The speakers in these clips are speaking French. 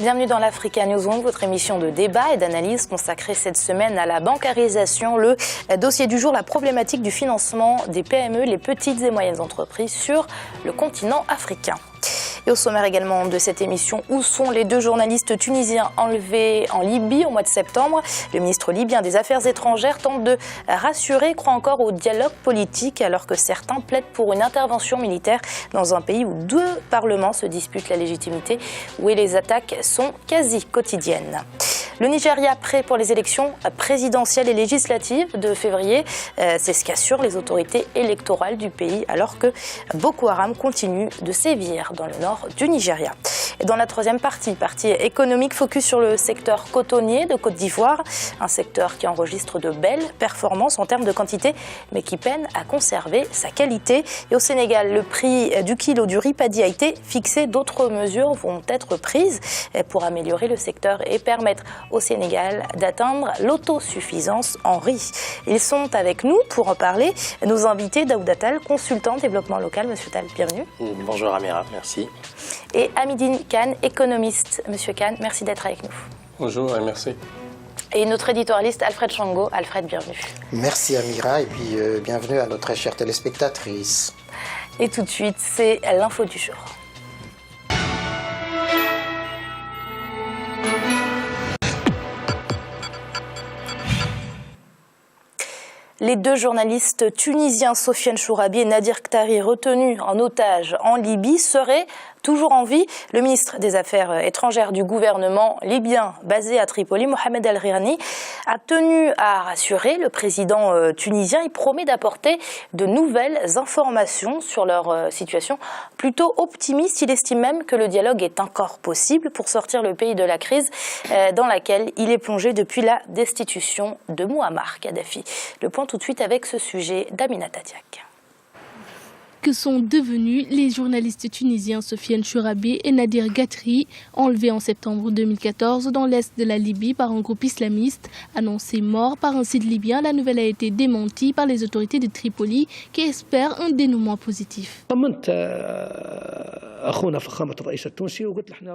Bienvenue dans l'Africa Newsroom, votre émission de débat et d'analyse consacrée cette semaine à la bancarisation. Le dossier du jour, la problématique du financement des PME, les petites et moyennes entreprises sur le continent africain. Et au sommaire également de cette émission, où sont les deux journalistes tunisiens enlevés en Libye au mois de septembre? Le ministre libyen des Affaires étrangères tente de rassurer, croit encore au dialogue politique, alors que certains plaident pour une intervention militaire dans un pays où deux parlements se disputent la légitimité, où les attaques sont quasi quotidiennes. Le Nigeria prêt pour les élections présidentielles et législatives de février, c'est ce qu'assurent les autorités électorales du pays, alors que Boko Haram continue de sévir dans le nord du Nigeria. Et dans la troisième partie économique, focus sur le secteur cotonnier de Côte d'Ivoire, un secteur qui enregistre de belles performances en termes de quantité, mais qui peine à conserver sa qualité. Et au Sénégal, le prix du kilo du riz paddy a été fixé. D'autres mesures vont être prises pour améliorer le secteur et permettre au Sénégal d'atteindre l'autosuffisance en riz. Ils sont avec nous pour en parler. Nos invités, Daouda Tall, consultant développement local. Monsieur Tall, bienvenue. Bonjour Amira, merci. Et Hamidine Khan, économiste. Monsieur Khan, merci d'être avec nous. Bonjour et merci. Et notre éditorialiste Alfred Chango. Alfred, bienvenue. Merci Amira et puis bienvenue à notre chère téléspectatrice. Et tout de suite, c'est l'info du jour. Les deux journalistes tunisiens Sofiane Chourabi et Nadir Ktari, retenus en otage en Libye, seraient toujours en vie. Le ministre des Affaires étrangères du gouvernement libyen basé à Tripoli, Mohamed El-Rihani, a tenu à rassurer le président tunisien. Il promet d'apporter de nouvelles informations sur leur situation. Plutôt optimiste, il estime même que le dialogue est encore possible pour sortir le pays de la crise dans laquelle il est plongé depuis la destitution de Mouammar Kadhafi. Le point tout de suite avec ce sujet d'Amina Tadiak. Que sont devenus les journalistes tunisiens Sofiane Chourabi et Nadir Gatri, enlevés en septembre 2014 dans l'est de la Libye par un groupe islamiste, annoncés morts par un site libyen. La nouvelle a été démentie par les autorités de Tripoli qui espèrent un dénouement positif.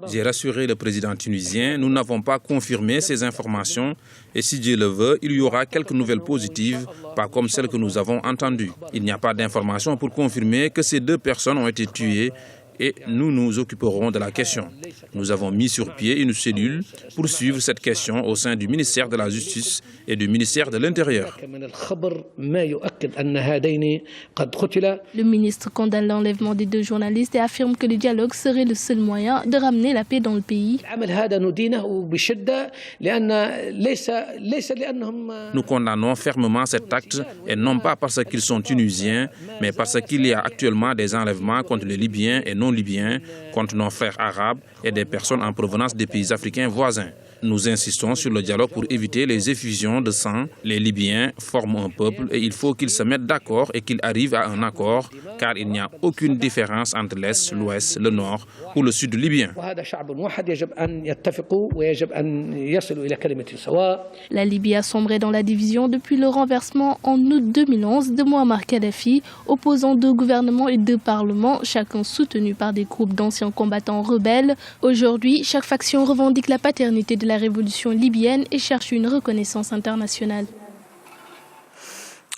J'ai rassuré le président tunisien, nous n'avons pas confirmé ces informations et si Dieu le veut, il y aura quelques nouvelles positives, pas comme celles que nous avons entendues. Il n'y a pas d'informations pour confirmer que ces deux personnes ont été tuées et nous nous occuperons de la question. Nous avons mis sur pied une cellule pour suivre cette question au sein du ministère de la Justice et du ministère de l'Intérieur. Le ministre condamne l'enlèvement des deux journalistes et affirme que le dialogue serait le seul moyen de ramener la paix dans le pays. Nous condamnons fermement cet acte et non pas parce qu'ils sont tunisiens, mais parce qu'il y a actuellement des enlèvements contre les Libyens et non-libyens, contre nos frères arabes et des personnes en provenance des pays africains voisins. Nous insistons sur le dialogue pour éviter les effusions de sang. Les Libyens forment un peuple et il faut qu'ils se mettent d'accord et qu'ils arrivent à un accord, car il n'y a aucune différence entre l'Est, l'Ouest, le Nord ou le Sud libyen. La Libye a sombré dans la division depuis le renversement en août 2011 de Mouammar Kadhafi, opposant deux gouvernements et deux parlements, chacun soutenu par des groupes d'anciens combattants rebelles. Aujourd'hui, chaque faction revendique la paternité de la révolution libyenne et cherche une reconnaissance internationale.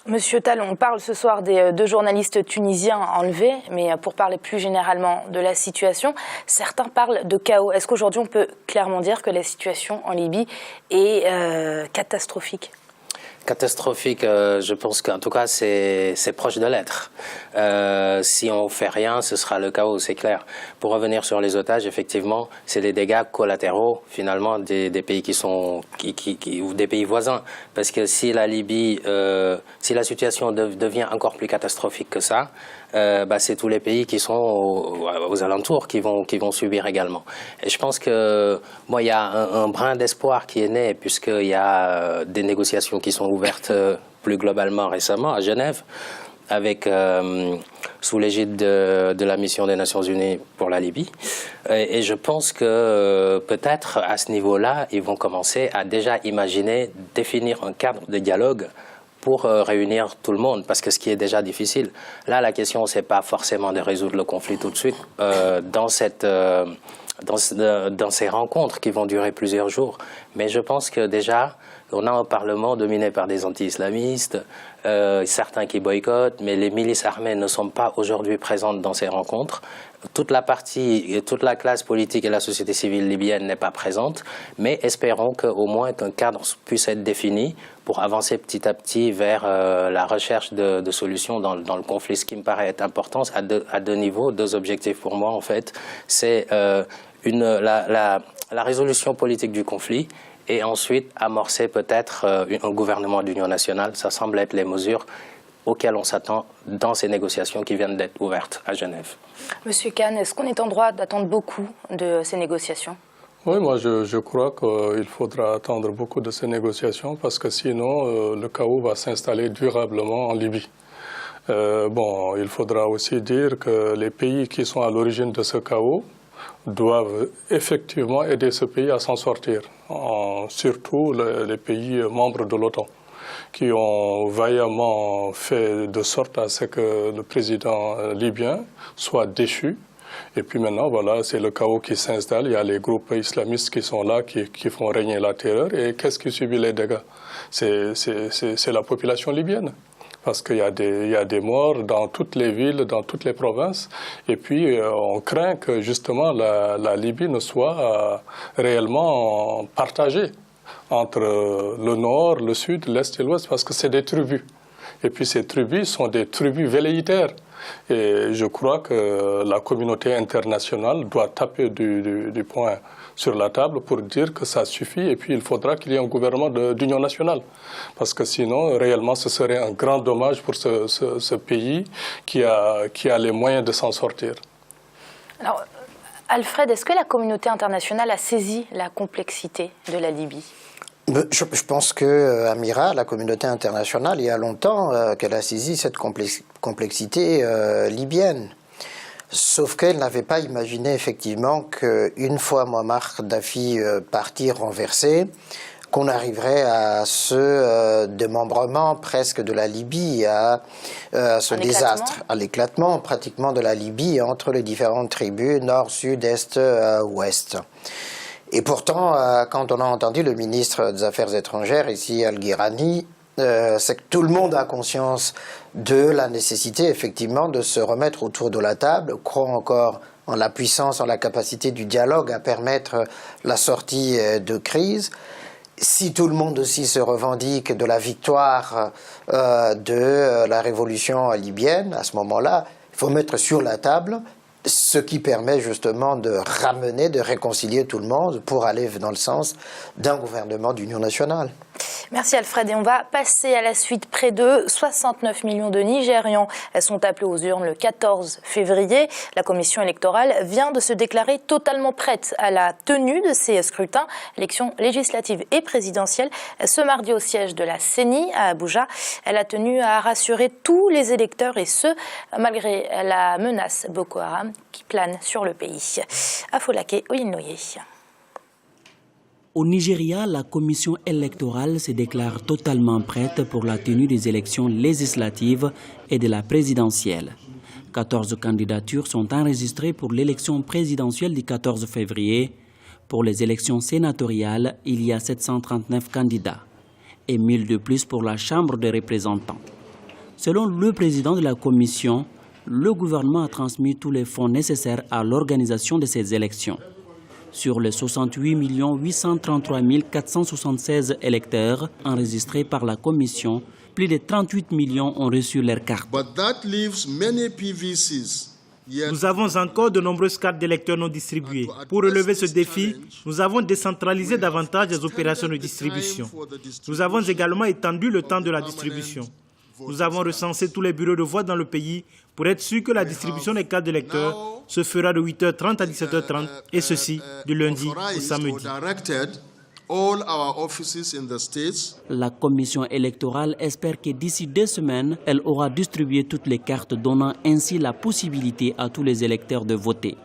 Monsieur Tall, on parle ce soir des deux journalistes tunisiens enlevés, mais pour parler plus généralement de la situation, certains parlent de chaos. Est-ce qu'aujourd'hui on peut clairement dire que la situation en Libye est catastrophique ? Catastrophique, je pense qu'en tout cas c'est proche de l'être. Si on fait rien, ce sera le chaos, c'est clair. Pour revenir sur les otages, effectivement, c'est des dégâts collatéraux finalement des pays ou des pays voisins. Parce que si la Libye, si la situation devient encore plus catastrophique que ça, c'est tous les pays qui sont aux alentours qui vont subir également. Et je pense que il y a un brin d'espoir qui est né puisqu'il y a des négociations qui sont ouvertes plus globalement récemment à Genève avec sous l'égide de la mission des Nations Unies pour la Libye. Et je pense que peut-être à ce niveau-là, ils vont commencer à déjà imaginer, définir un cadre de dialogue pour réunir tout le monde, parce que ce qui est déjà difficile. Là, la question, c'est pas forcément de résoudre le conflit tout de suite. Dans dans ces rencontres qui vont durer plusieurs jours. Mais je pense que déjà, on a un Parlement dominé par des anti-islamistes, certains qui boycottent, mais les milices armées ne sont pas aujourd'hui présentes dans ces rencontres. Toute la classe politique et la société civile libyenne n'est pas présente, mais espérons qu'au moins qu'un cadre puisse être défini pour avancer petit à petit vers la recherche de solutions dans le conflit. Ce qui me paraît être important à deux niveaux, deux objectifs pour moi en fait, c'est la résolution politique du conflit et ensuite amorcer peut-être un gouvernement d'union nationale. Ça semble être les mesures auxquelles on s'attend dans ces négociations qui viennent d'être ouvertes à Genève. Monsieur Khan, est-ce qu'on est en droit d'attendre beaucoup de ces négociations ? Oui, moi je crois qu'il faudra attendre beaucoup de ces négociations parce que sinon le chaos va s'installer durablement en Libye. Il faudra aussi dire que les pays qui sont à l'origine de ce chaos doivent effectivement aider ce pays à s'en sortir, surtout les pays membres de l'OTAN, qui ont vaillamment fait de sorte à ce que le président libyen soit déchu. Et puis maintenant, voilà, c'est le chaos qui s'installe. Il y a les groupes islamistes qui sont là, qui font régner la terreur. Et qu'est-ce qui subit les dégâts? C'est la population libyenne. Parce qu'il y a des morts dans toutes les villes, dans toutes les provinces. Et puis, on craint que justement la Libye ne soit réellement partagée entre le nord, le sud, l'est et l'ouest, parce que c'est des tribus. Et puis ces tribus sont des tribus velléitaires. Et je crois que la communauté internationale doit taper du poing sur la table pour dire que ça suffit et puis il faudra qu'il y ait un gouvernement d'union nationale. Parce que sinon, réellement, ce serait un grand dommage pour ce pays qui a les moyens de s'en sortir. Alors, Alfred, est-ce que la communauté internationale a saisi la complexité de la Libye ? Je pense que, Amira, la communauté internationale, il y a longtemps qu'elle a saisi cette complexité libyenne. Sauf qu'elle n'avait pas imaginé effectivement qu'une fois Muammar Kadhafi parti renversé, qu'on arriverait à ce démembrement presque de la Libye, à ce désastre, à l'éclatement pratiquement de la Libye entre les différentes tribus, nord, sud, est, ouest. Et pourtant, quand on a entendu le ministre des Affaires étrangères, ici, Al-Ghirani, c'est que tout le monde a conscience de la nécessité, effectivement, de se remettre autour de la table, croit encore en la puissance, en la capacité du dialogue à permettre la sortie de crise. Si tout le monde aussi se revendique de la victoire de la révolution libyenne, à ce moment-là, il faut mettre sur la table ce qui permet justement de ramener, de réconcilier tout le monde pour aller dans le sens d'un gouvernement d'union nationale. Merci Alfred. Et on va passer à la suite. Près de 69 millions de Nigérians sont appelés aux urnes le 14 février. La commission électorale vient de se déclarer totalement prête à la tenue de ces scrutins, élections législatives et présidentielles. Ce mardi au siège de la CENI à Abuja, elle a tenu à rassurer tous les électeurs et ce, malgré la menace Boko Haram qui plane sur le pays. Afolake Oyinoye. Au Nigeria, la commission électorale se déclare totalement prête pour la tenue des élections législatives et de la présidentielle. 14 candidatures sont enregistrées pour l'élection présidentielle du 14 février. Pour les élections sénatoriales, il y a 739 candidats et 1000 de plus pour la Chambre des représentants. Selon le président de la commission, le gouvernement a transmis tous les fonds nécessaires à l'organisation de ces élections. Sur les 68 833 476 électeurs enregistrés par la commission, plus de 38 millions ont reçu leur carte. Nous avons encore de nombreuses cartes d'électeurs non distribuées. Pour relever ce défi, nous avons décentralisé davantage les opérations de distribution. Nous avons également étendu le temps de la distribution. Nous avons recensé tous les bureaux de vote dans le pays pour être sûr que la distribution des cartes d'électeurs se fera de 8h30 à 17h30 et ceci du lundi au samedi. La commission électorale espère que d'ici 2 semaines, elle aura distribué toutes les cartes donnant ainsi la possibilité à tous les électeurs de voter.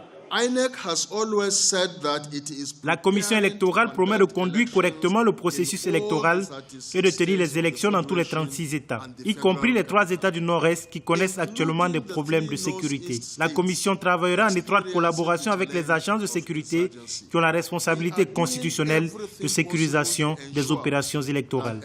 La commission électorale promet de conduire correctement le processus électoral et de tenir les élections dans tous les 36 États, y compris les 3 États du Nord-Est qui connaissent actuellement des problèmes de sécurité. La commission travaillera en étroite collaboration avec les agences de sécurité qui ont la responsabilité constitutionnelle de sécurisation des opérations électorales.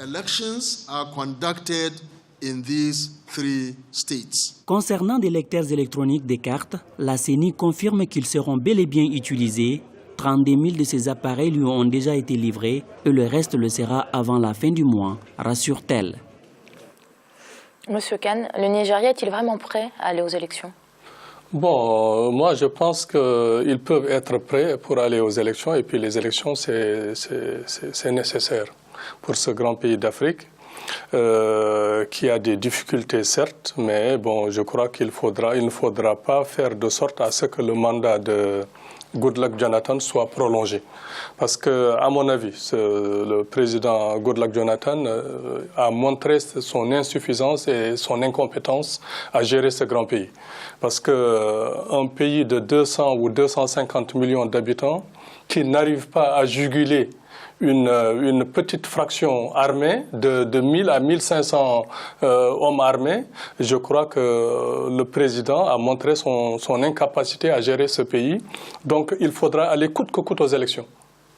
Concernant des lecteurs électroniques des cartes, la CENI confirme qu'ils seront bel et bien utilisés. 32 000 de ces appareils lui ont déjà été livrés et le reste le sera avant la fin du mois, rassure-t-elle. Monsieur Khan, le Nigeria est-il vraiment prêt à aller aux élections? Bon, moi je pense qu'ils peuvent être prêts pour aller aux élections et puis les élections c'est nécessaire pour ce grand pays d'Afrique. Qui a des difficultés certes, mais bon, je crois il ne faudra pas faire de sorte à ce que le mandat de Goodluck Jonathan soit prolongé. Parce que, à mon avis, le président Goodluck Jonathan a montré son insuffisance et son incompétence à gérer ce grand pays. Parce qu'un pays de 200 ou 250 millions d'habitants qui n'arrive pas à juguler une petite fraction armée de 1000 à 1500 hommes armés, je crois que le président a montré son incapacité à gérer ce pays. Donc il faudra aller coûte que coûte aux élections.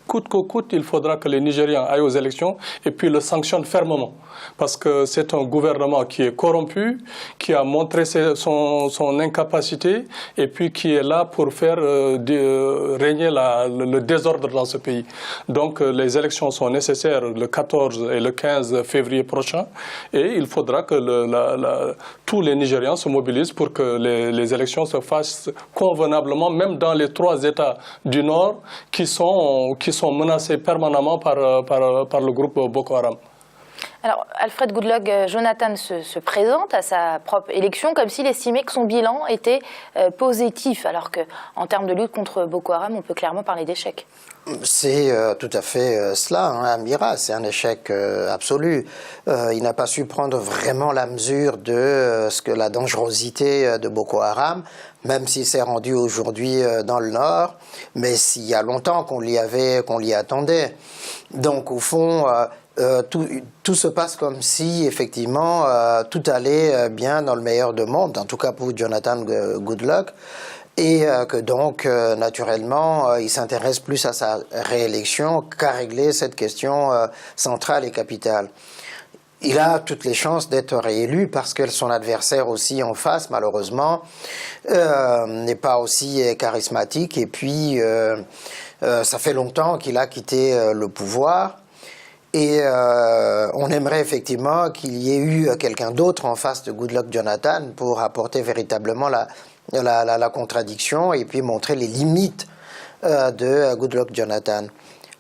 Coûte que coûte, il faudra que les Nigérians aillent aux élections et puis le sanctionnent fermement. Parce que c'est un gouvernement qui est corrompu, qui a montré son incapacité et puis qui est là pour faire régner le désordre dans ce pays. Donc les élections sont nécessaires le 14 et le 15 février prochain et il faudra que tous les Nigérians se mobilisent pour que les élections se fassent convenablement, même dans les 3 États du Nord qui sont menacés permanemment par le groupe Boko Haram. Alors, Alfred Goodluck Jonathan se présente à sa propre élection comme s'il estimait que son bilan était positif, alors qu'en termes de lutte contre Boko Haram, on peut clairement parler d'échec. C'est tout à fait cela, hein, Amira, c'est un échec absolu. Il n'a pas su prendre vraiment la mesure de la dangerosité de Boko Haram, même s'il s'est rendu aujourd'hui dans le Nord, mais s'il y a longtemps qu'on l'y attendait. Donc au fond, tout se passe comme si effectivement tout allait bien dans le meilleur des mondes, en tout cas pour Jonathan Goodluck. Et que donc, naturellement, il s'intéresse plus à sa réélection qu'à régler cette question centrale et capitale. Il a toutes les chances d'être réélu parce que son adversaire aussi en face, malheureusement, n'est pas aussi charismatique. Et puis, ça fait longtemps qu'il a quitté le pouvoir. Et on aimerait effectivement qu'il y ait eu quelqu'un d'autre en face de Goodluck Jonathan pour apporter véritablement la contradiction et puis montrer les limites de Goodluck Jonathan.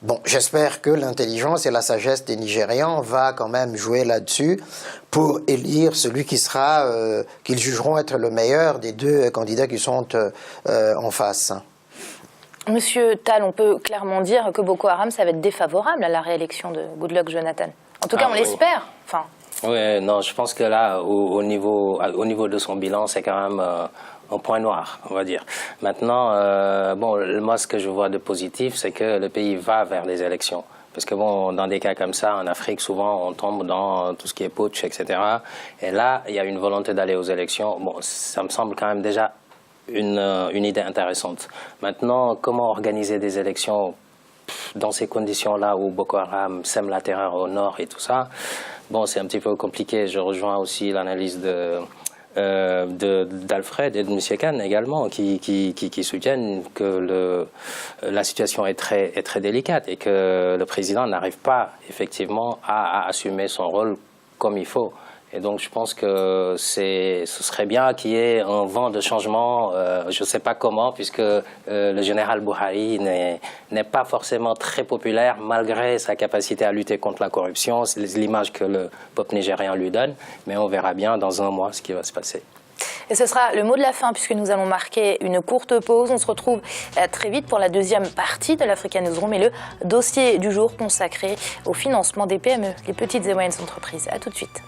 Bon, j'espère que l'intelligence et la sagesse des Nigérians va quand même jouer là-dessus pour élire celui qu'ils jugeront être le meilleur des 2 candidats qui sont en face. Monsieur Tall, on peut clairement dire que Boko Haram, ça va être défavorable à la réélection de Goodluck Jonathan. En tout cas, on l'espère. Enfin. Oui, non, je pense que là, au niveau de son bilan, c'est quand même un point noir, on va dire. Maintenant, moi, ce que je vois de positif, c'est que le pays va vers les élections. Parce que bon, dans des cas comme ça, en Afrique, souvent, on tombe dans tout ce qui est putsch, etc. Et là, il y a une volonté d'aller aux élections. Bon, ça me semble quand même déjà une idée intéressante. Maintenant, comment organiser des élections dans ces conditions-là où Boko Haram sème la terreur au nord et tout ça? Bon, c'est un petit peu compliqué. Je rejoins aussi l'analyse d'Alfred et de M. Khan également, qui soutiennent que la situation est très délicate et que le président n'arrive pas effectivement à assumer son rôle comme il faut. Et donc je pense que ce serait bien qu'il y ait un vent de changement, je ne sais pas comment, puisque le général Buhari n'est pas forcément très populaire malgré sa capacité à lutter contre la corruption. C'est l'image que le peuple nigérien lui donne, mais on verra bien dans un mois ce qui va se passer. Et ce sera le mot de la fin puisque nous allons marquer une courte pause. On se retrouve très vite pour la deuxième partie de l'Africa Newsroom et le dossier du jour consacré au financement des PME, les petites et moyennes entreprises. À tout de suite.